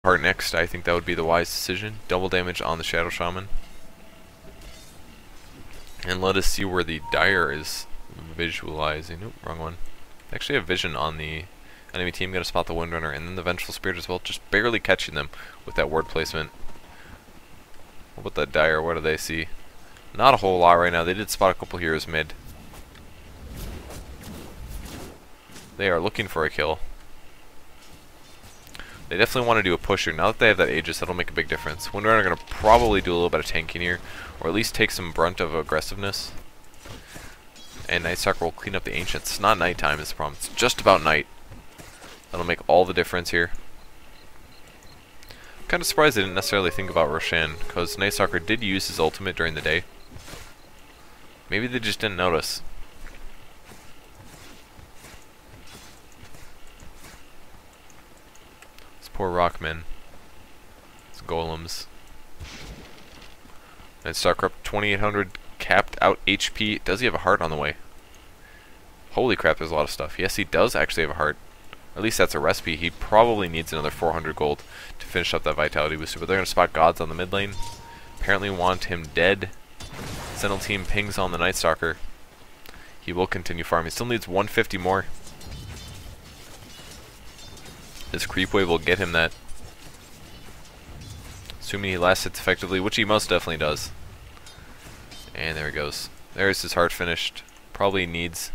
Heart next. I think that would be the wise decision. Double damage on the Shadow Shaman. And let us see where the Dire is visualizing. Nope, wrong one. They actually have vision on the enemy team. Gonna spot the Windrunner and then the Vengeful Spirit as well. Just barely catching them with that ward placement. What about that Dire? What do they see? Not a whole lot right now. They did spot a couple heroes mid. They are looking for a kill. They definitely want to do a push here. Now that they have that Aegis, that'll make a big difference. Windrunner are going to probably do a little bit of tanking here, or at least take some brunt of aggressiveness. And Night Stalker will clean up the Ancients. It's not nighttime is the problem. It's just about night. That'll make all the difference here. I'm kind of surprised they didn't necessarily think about Roshan, because Night Stalker did use his ultimate during the day. Maybe they just didn't notice. Poor Rockman. It's golems. Night Stalker up 2800 capped out HP. Does he have a heart on the way? Holy crap, there's a lot of stuff. Yes, he does actually have a heart. At least that's a recipe. He probably needs another 400 gold to finish up that vitality booster. But they're going to spot gods on the mid lane. Apparently want him dead. Sentinel team pings on the Night Stalker. He will continue farming. He still needs 150 more. This creep wave will get him that. Assuming he last hits effectively, which he most definitely does. And there he goes. There's his heart finished. Probably needs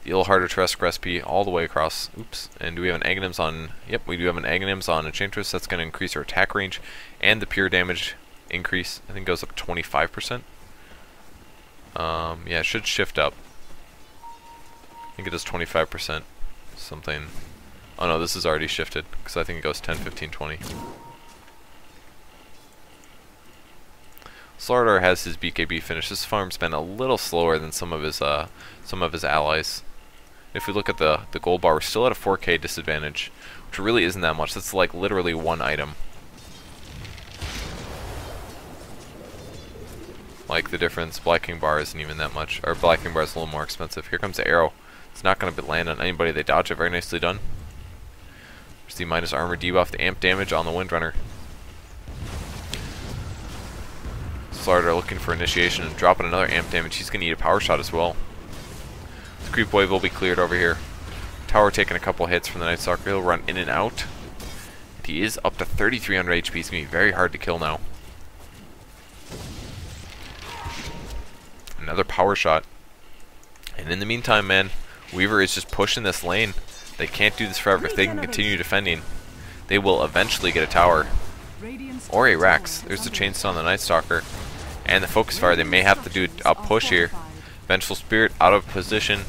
the Illharder Trask recipe all the way across. Oops. And do we have an Aghanims on... Yep, we do have an Aghanims on Enchantress. That's going to increase our attack range. And the pure damage increase, I think, goes up 25%. Yeah, it should shift up. I think it does 25%. Something... Oh no, this is already shifted, because I think it goes 10, 15, 20. Slardar has his BKB finish. This farm's been a little slower than some of his allies. If we look at the gold bar, we're still at a 4k disadvantage, which really isn't that much. That's like literally one item. Like the difference, Black King bar isn't even that much, or Black King bar is a little more expensive. Here comes the arrow. It's not going to land on anybody. They dodge it. Very nicely done. There's the minus armor debuff, the amp damage on the Windrunner. Slardar looking for initiation and dropping another amp damage. He's going to eat a power shot as well. The creep wave will be cleared over here. Tower taking a couple hits from the Night Stalker. He'll run in and out. And he is up to 3,300 HP. He's going to be very hard to kill now. Another power shot. And in the meantime, man, Weaver is just pushing this lane. They can't do this forever. If they can continue defending, they will eventually get a tower. Or a Rax. There's the chainsaw on the Night Stalker. And the focus fire. They may have to do a push here. Vengeful Spirit out of position.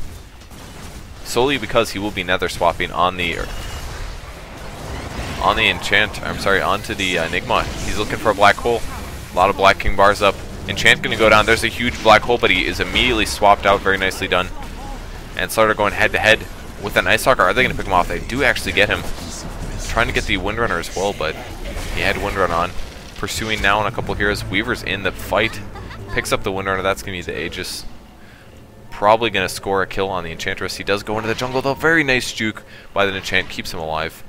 Solely because he will be nether swapping on the onto the Enigma. He's looking for a black hole. A lot of Black King bars up. Enchant gonna go down. There's a huge black hole, but he is immediately swapped out. Very nicely done. And Slardar going head to head with the Night Stalker. Are they gonna pick him off? They do actually get him. Trying to get the Windrunner as well, but he had Windrunner on. Pursuing now on a couple heroes. Weaver's in the fight. Picks up the Windrunner. That's gonna be the Aegis. Probably gonna score a kill on the Enchantress. He does go into the jungle though. Very nice juke by the Enchant. Keeps him alive.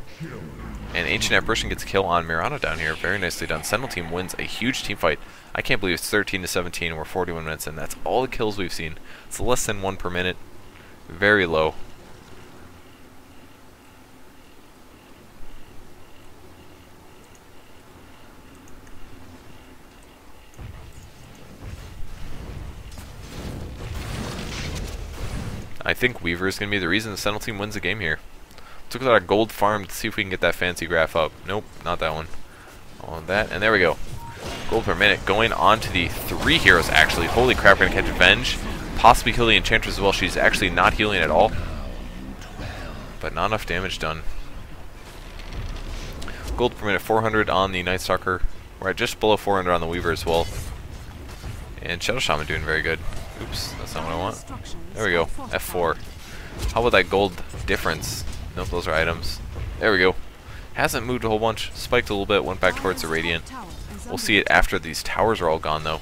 And Ancient Apparition gets a kill on Mirana down here. Very nicely done. Sentinel team wins a huge team fight. I can't believe it's 13-17 and we're 41 minutes in. That's all the kills we've seen. It's less than 1 per minute. Very low. I think Weaver is going to be the reason the Sentinel team wins the game here. Let's look at our gold farm to see if we can get that fancy graph up. Nope, not that one. On that, and there we go. Gold per minute going on to the 3 heroes actually. Holy crap, we're going to catch Venge. Possibly kill the Enchantress as well. She's actually not healing at all. But not enough damage done. Gold per minute 400 on the Night Stalker. We're at just below 400 on the Weaver as well. And Shadow Shaman doing very good. Oops, that's not what I want. There we go, F4. How about that gold difference? Nope, those are items. There we go. Hasn't moved a whole bunch. Spiked a little bit, went back towards the Radiant. We'll see it after these towers are all gone though.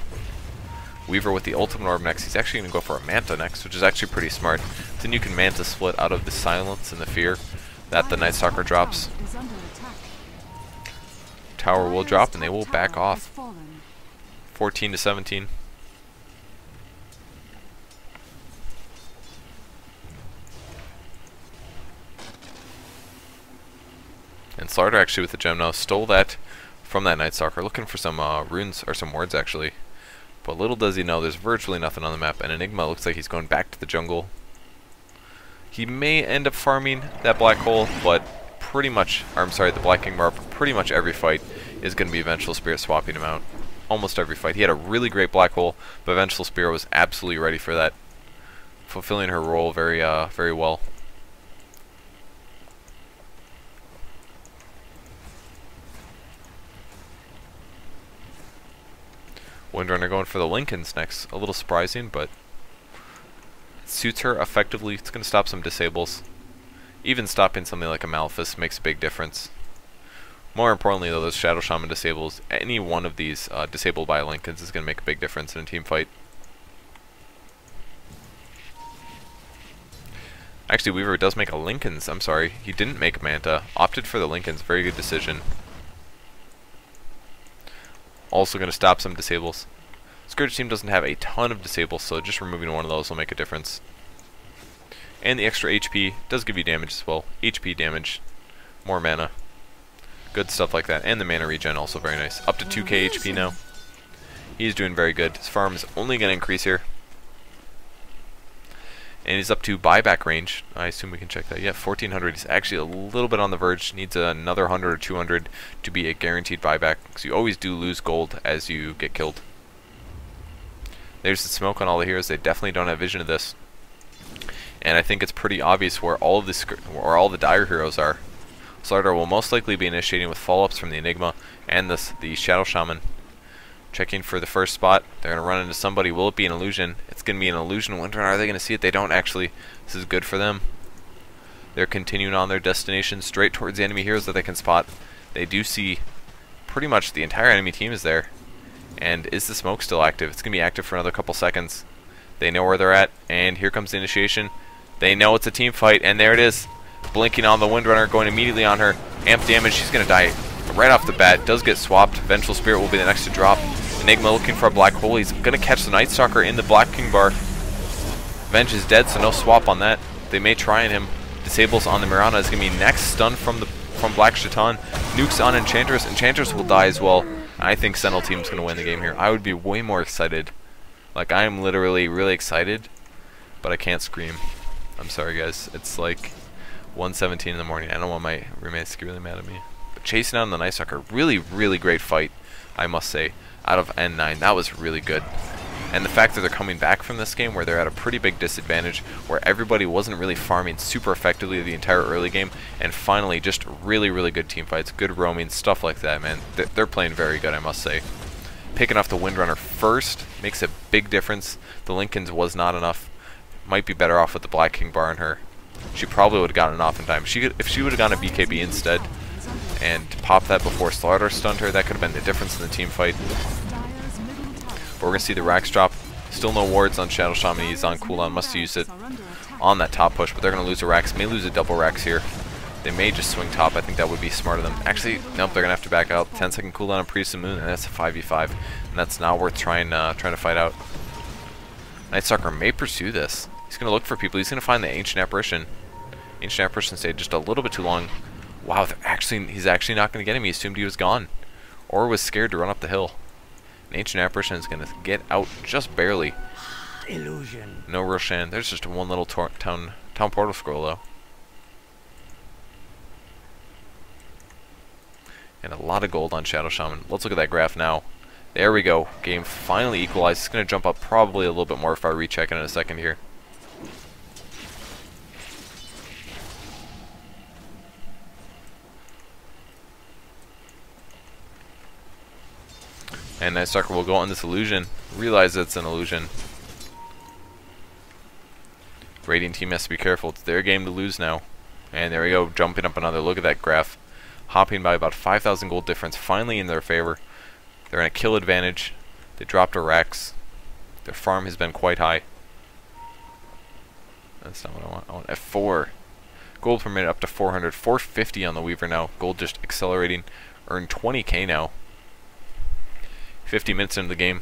Weaver with the Ultimate Orb next. He's actually going to go for a Manta next, which is actually pretty smart. Then you can Manta split out of the silence and the fear that the Night Stalker drops. tower will drop and they will back off. 14 to 17. And Slardar actually with the gem now stole that from that Night Stalker, looking for some runes or some wards actually. But little does he know there's virtually nothing on the map, and Enigma looks like he's going back to the jungle. He may end up farming that black hole, but pretty much, or I'm sorry, the Black King Bar, pretty much every fight is going to be Vengeful Spirit swapping him out. Almost every fight. He had a really great black hole, but Vengeful Spirit was absolutely ready for that, fulfilling her role very well. Windrunner going for the Lincolns next. A little surprising, but it suits her effectively. It's going to stop some disables. Even stopping something like a Malefice makes a big difference. More importantly, though, those Shadow Shaman disables, any one of these disabled by Lincolns is going to make a big difference in a team fight. Actually, Weaver does make a Lincolns. I'm sorry. He didn't make Manta. Opted for the Lincolns. Very good decision. Also going to stop some disables. Scourge team doesn't have a ton of disables, so just removing one of those will make a difference. And the extra HP does give you damage as well. HP damage, more mana. Good stuff like that. And the mana regen also very nice. Up to 2k HP now. He's doing very good. His farm is only going to increase here. And he's up to buyback range. I assume we can check that. Yeah, 1400. He's actually a little bit on the verge. Needs another 100 or 200 to be a guaranteed buyback, because you always do lose gold as you get killed. There's the smoke on all the heroes. They definitely don't have vision of this. And I think it's pretty obvious where all of the dire heroes are. Slardar will most likely be initiating with follow-ups from the Enigma and the Shadow Shaman. Checking for the first spot. They're going to run into somebody. Will it be an illusion? It's going to be an illusion. Wonder, are they going to see it? They don't actually. This is good for them. They're continuing on their destination straight towards the enemy heroes that they can spot. They do see pretty much the entire enemy team is there. And is the smoke still active? It's going to be active for another couple seconds. They know where they're at, and here comes the initiation. They know it's a team fight, and there it is. Blinking on the Windrunner, going immediately on her. Amp damage, she's going to die right off the bat. Does get swapped. Vengeful Spirit will be the next to drop. Enigma looking for a black hole. He's going to catch the Night Stalker in the Black King Bar. Venge is dead, so no swap on that. They may try on him. Disables on the Mirana is going to be next. Stun from Black Shaitan. Nukes on Enchantress. Enchantress will die as well. I think Sentinel team's going to win the game here. I would be way more excited. Like, I am literally really excited, but I can't scream. I'm sorry, guys. It's like 1:17 in the morning. I don't want my roommates to get really mad at me. But chasing down the Night Stalker, really, really great fight, I must say. Out of N9, that was really good. And the fact that they're coming back from this game where they're at a pretty big disadvantage, where everybody wasn't really farming super effectively the entire early game, and finally just really, really good team fights, good roaming, stuff like that, man. They're playing very good, I must say. Picking off the Windrunner first makes a big difference. The Lincolns was not enough. Might be better off with the Black King Bar on her. She probably would have gotten it off in time. If she would have gone a BKB instead and popped that before Slardar stunned her, that could have been the difference in the team fight. But we're going to see the racks drop. Still no wards on Shadow Shaman. He's on cooldown. Must use it on that top push, but they're going to lose a racks. May lose a double racks here. They may just swing top. I think that would be smart of them. Actually, nope, they're going to have to back out. 10-second cooldown on Priest of Moon, and that's a 5v5. And that's not worth trying to fight out. Night Stalker may pursue this. He's going to look for people. He's going to find the Ancient Apparition. Ancient Apparition stayed just a little bit too long. Wow, he's actually not going to get him. He assumed he was gone. Or was scared to run up the hill. An Ancient Apparition is going to get out just barely. Illusion. No Roshan. There's just one little town portal scroll, though. And a lot of gold on Shadow Shaman. Let's look at that graph now. There we go. Game finally equalized. It's going to jump up probably a little bit more if I recheck it in a second here. And Night Stalker will go on this illusion. Realize it's an illusion. Radiant team has to be careful. It's their game to lose now. And there we go. Jumping up another. Look at that graph. Hopping by about 5,000 gold difference. Finally in their favor. They're in a kill advantage. They dropped a Rex. Their farm has been quite high. That's not what I want. I want F4. Gold per minute up to 400. 450 on the Weaver now. Gold just accelerating. Earned 20k now. 50 minutes into the game.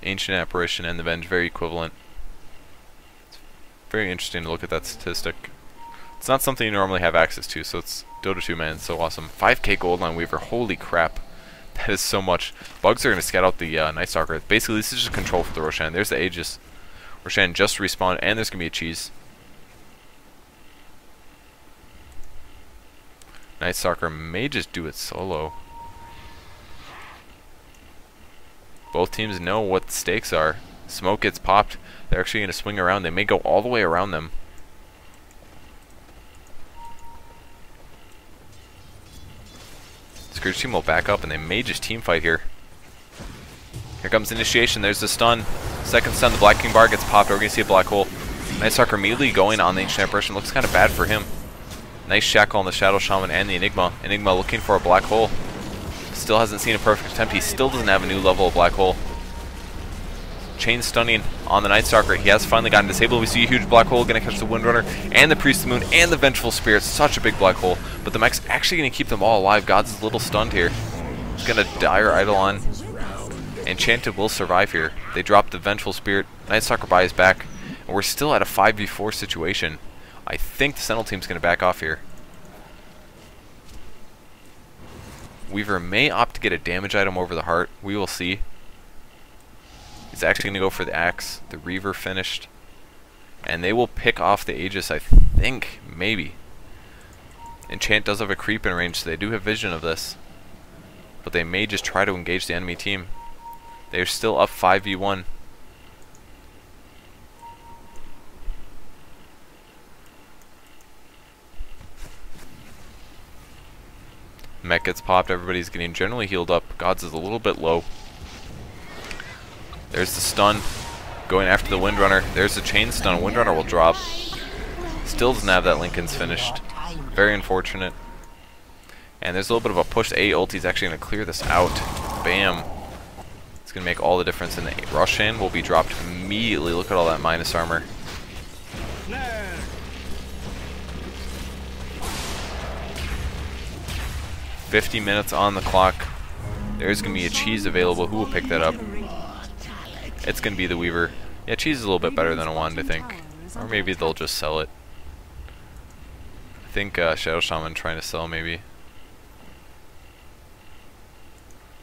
Ancient Apparition and the Venge, very equivalent. It's very interesting to look at that statistic. It's not something you normally have access to, so it's Dota 2, man. It's so awesome. 5k gold line Weaver, holy crap. That is so much. Bugs are going to scout out the Night Stalker. Basically, this is just control for the Roshan. There's the Aegis. Roshan just respawned, and there's going to be a cheese. Night Stalker may just do it solo. Both teams know what the stakes are. Smoke gets popped. They're actually going to swing around. They may go all the way around them. Scourge team will back up, and they may just team fight here. Here comes initiation. There's the stun. Second stun. The Black King Bar gets popped. We're going to see a black hole. Night Stalker immediately going on the Ancient Apparition. Looks kind of bad for him. Nice shackle on the Shadow Shaman and the Enigma. Enigma looking for a black hole. Still hasn't seen a perfect attempt. He still doesn't have a new level of black hole. Chain stunning on the Night Stalker. He has finally gotten disabled. We see a huge black hole. Going to catch the Windrunner and the Priest of the Moon and the Vengeful Spirit. Such a big black hole. But the mech's actually going to keep them all alive. God's is a little stunned here. He's going to Dire Idol on. Enchanted will survive here. They drop the Vengeful Spirit. Night Stalker by his back. And we're still at a 5v4 situation. I think the Sentinel team's going to back off here. Weaver may opt to get a damage item over the heart. We will see. He's actually going to go for the axe. The Reaver finished. And they will pick off the Aegis, I think. Maybe. Enchant does have a creep in range, so they do have vision of this. But they may just try to engage the enemy team. They are still up 5v1. Mech gets popped, everybody's getting generally healed up. Gods is a little bit low. There's the stun. Going after the Windrunner. There's the chain stun. Windrunner will drop. Still doesn't have that Lincoln's finished. Very unfortunate. And there's a little bit of a push. A ulti's actually going to clear this out. Bam. It's going to make all the difference. And the Roshan will be dropped immediately. Look at all that minus armor. 50 minutes on the clock. There's going to be a cheese available. Who will pick that up? It's going to be the Weaver. Yeah, cheese is a little bit better than a wand, I think. Or maybe they'll just sell it. I think Shadow Shaman trying to sell, maybe.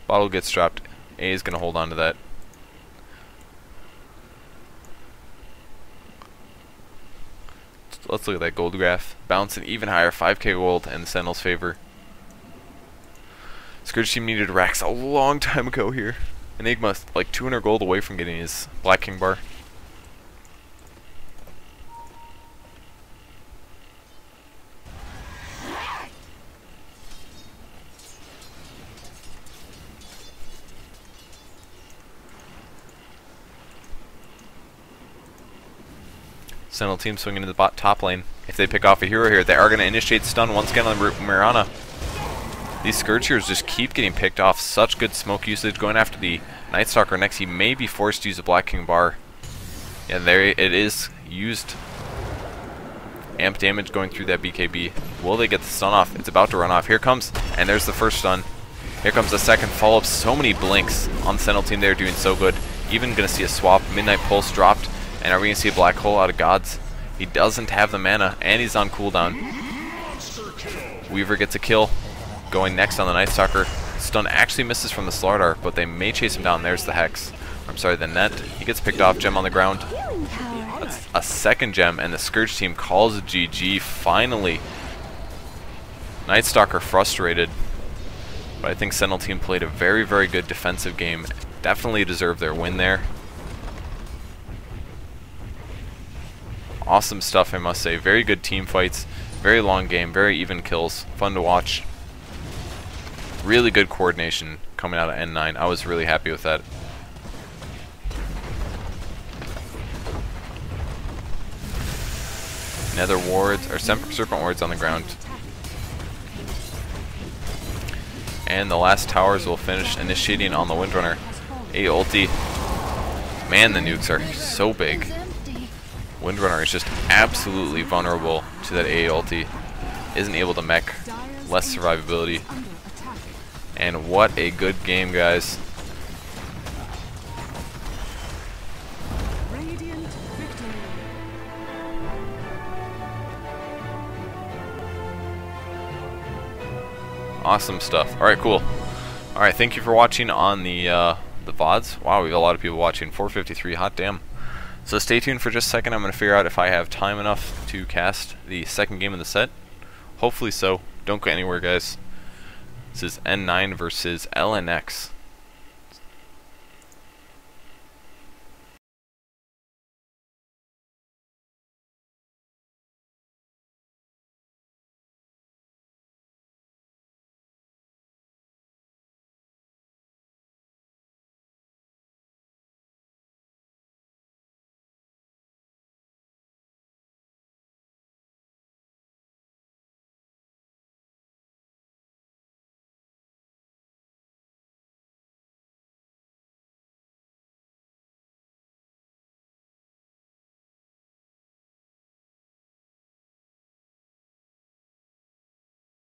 Bottle gets dropped. A is going to hold on to that. Let's look at that gold graph. Bouncing even higher. 5k gold in the Sentinel's favor. Scourge team needed racks a long time ago here. Enigma like 200 gold away from getting his Black King Bar. Sentinel team swinging into the top lane. If they pick off a hero here, they are going to initiate stun once again on Mirana. These Scourge heroes just keep getting picked off. Such good smoke usage. Going after the Night Stalker next. He may be forced to use a Black King Bar. Yeah, there it is. Used. Amp damage going through that BKB. Will they get the stun off? It's about to run off. Here comes, and there's the first stun. Here comes the second follow-up. So many blinks on the Sentinel team. They're doing so good. Even going to see a swap. Midnight Pulse dropped. And are we going to see a black hole out of Gods? He doesn't have the mana, and he's on cooldown. Weaver gets a kill. Going next on the Night Stalker. Stun actually misses from the Slardar, but they may chase him down. There's the Hex. I'm sorry, the Net. He gets picked off. Gem on the ground. That's a second gem, and the Scourge team calls a GG finally. Night Stalker frustrated. But I think Sentinel team played a very, very good defensive game. Definitely deserved their win there. Awesome stuff, I must say. Very good team fights. Very long game. Very even kills. Fun to watch. Really good coordination coming out of N9. I was really happy with that. Nether wards, or Serpent wards on the ground. And the last towers will finish initiating on the Windrunner. A ulti. Man, the nukes are so big. Windrunner is just absolutely vulnerable to that AA ulti. Isn't able to mech. Less survivability. And what a good game, guys. Awesome stuff. Alright, cool. Alright, thank you for watching on the VODs. Wow, we have a lot of people watching. 453, hot damn. So stay tuned for just a second. I'm going to figure out if I have time enough to cast the second game of the set. Hopefully so. Don't go anywhere, guys. This is N9 versus LNX.